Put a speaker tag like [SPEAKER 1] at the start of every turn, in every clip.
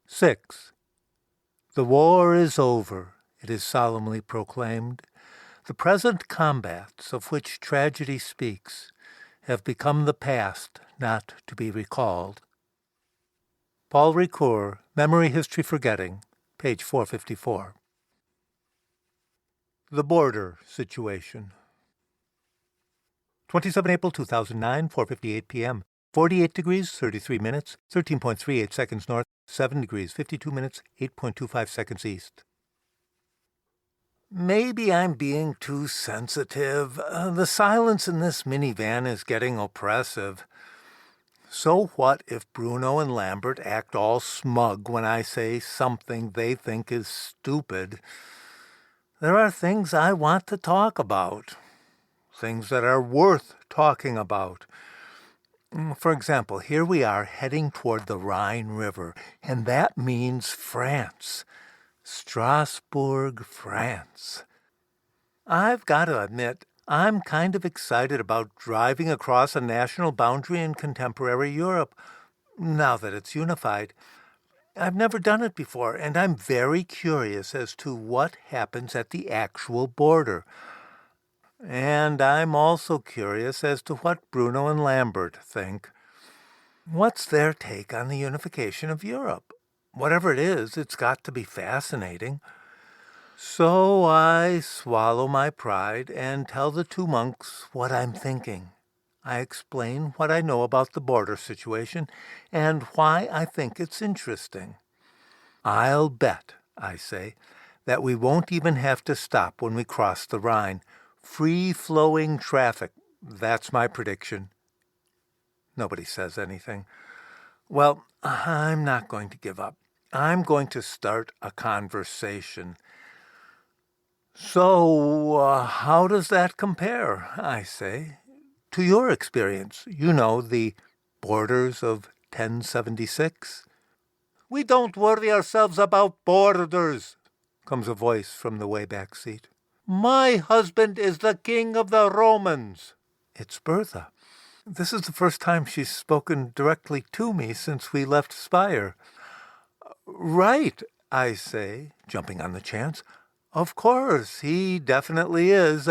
[SPEAKER 1] 6. The war is over, it is solemnly proclaimed. The present combats, of which tragedy speaks, have become the past, not to be recalled. Paul Ricoeur, Memory, History, Forgetting, page 454. The border situation. 27 April 2009, 4:58 p.m. 48 degrees, 33 minutes, 13.38 seconds north, 7 degrees, 52 minutes, 8.25 seconds east. Maybe I'm being too sensitive. The silence in this minivan is getting oppressive. So what if Bruno and Lambert act all smug when I say something they think is stupid? There are things I want to talk about. Things that are worth talking about. For example, here we are heading toward the Rhine River, and that means France. Strasbourg, France. I've got to admit, I'm kind of excited about driving across a national boundary in contemporary Europe, now that it's unified. I've never done it before, and I'm very curious as to what happens at the actual border. And I'm also curious as to what Bruno and Lambert think. What's their take on the unification of Europe? Whatever it is, it's got to be fascinating. So I swallow my pride and tell the two monks what I'm thinking. I explain what I know about the border situation and why I think it's interesting. I'll bet, I say, that we won't even have to stop when we cross the Rhine. Free-flowing traffic, that's my prediction. Nobody says anything. Well, I'm not going to give up. I'm going to start a conversation. So, how does that compare, I say, to your experience? You know, the borders of 1076? We don't worry ourselves about borders, comes a voice from the way back seat. My husband is the king of the Romans. It's Bertha. This is the first time she's spoken directly to me since we left Spire. Right, I say, jumping on the chance. Of course, he definitely is.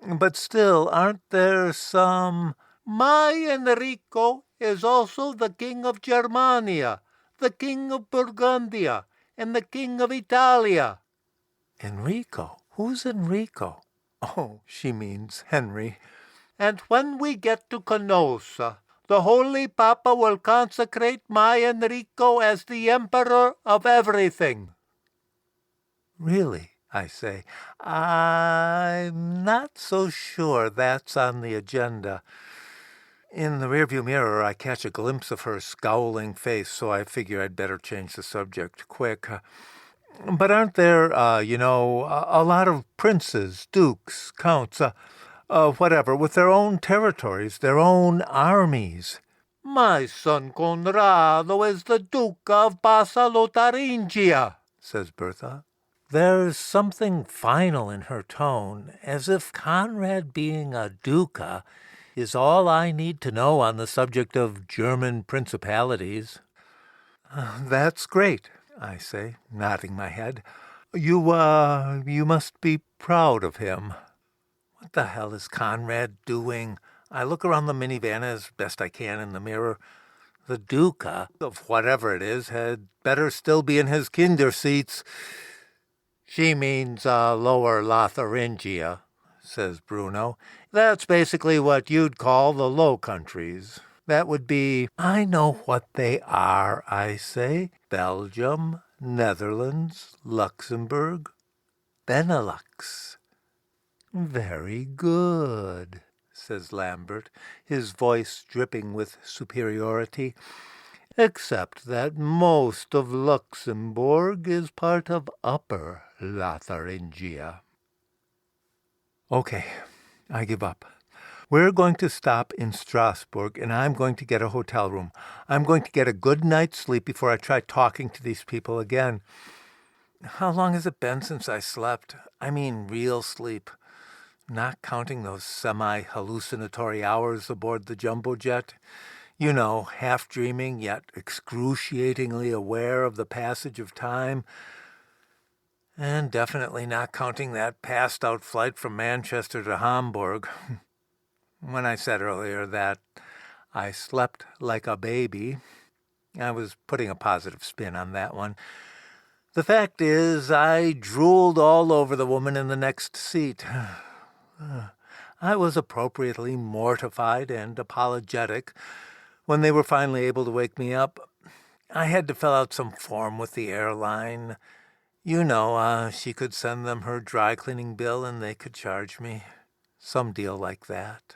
[SPEAKER 1] But still, aren't there some... My Enrico is also the king of Germania, the king of Burgundia, and the king of Italia. Enrico? Who's Enrico? Oh, she means Henry. And when we get to Canossa, the Holy Papa will consecrate my Enrico as the emperor of everything. Really, I say, I'm not so sure that's on the agenda. In the rearview mirror, I catch a glimpse of her scowling face, so I figure I'd better change the subject quick. But aren't there, a lot of princes, dukes, counts, whatever, with their own territories, their own armies? My son Conrado is the Duke of Bassa Lotaringia, says Bertha. There's something final in her tone, as if Conrad being a duca is all I need to know on the subject of German principalities. That's great, I say, nodding my head. You must be proud of him. What the hell is Conrad doing? I look around the minivan as best I can in the mirror. The duca, of whatever it is, had better still be in his kinder seats. She means Lower Lotharingia, says Bruno. That's basically what you'd call the Low Countries. That would be... I know what they are, I say. Belgium, Netherlands, Luxembourg, Benelux. Very good, says Lambert, his voice dripping with superiority. Except that most of Luxembourg is part of Upper Lotharingia. Okay, I give up. We're going to stop in Strasbourg, and I'm going to get a hotel room. I'm going to get a good night's sleep before I try talking to these people again. How long has it been since I slept? I mean real sleep. Not counting those semi-hallucinatory hours aboard the jumbo jet. You know, half dreaming yet excruciatingly aware of the passage of time, and definitely not counting that passed-out flight from Manchester to Hamburg. When I said earlier that I slept like a baby, I was putting a positive spin on that one. The fact is, I drooled all over the woman in the next seat. I was appropriately mortified and apologetic when they were finally able to wake me up. I had to fill out some form with the airline. You know, she could send them her dry cleaning bill and they could charge me. Some deal like that.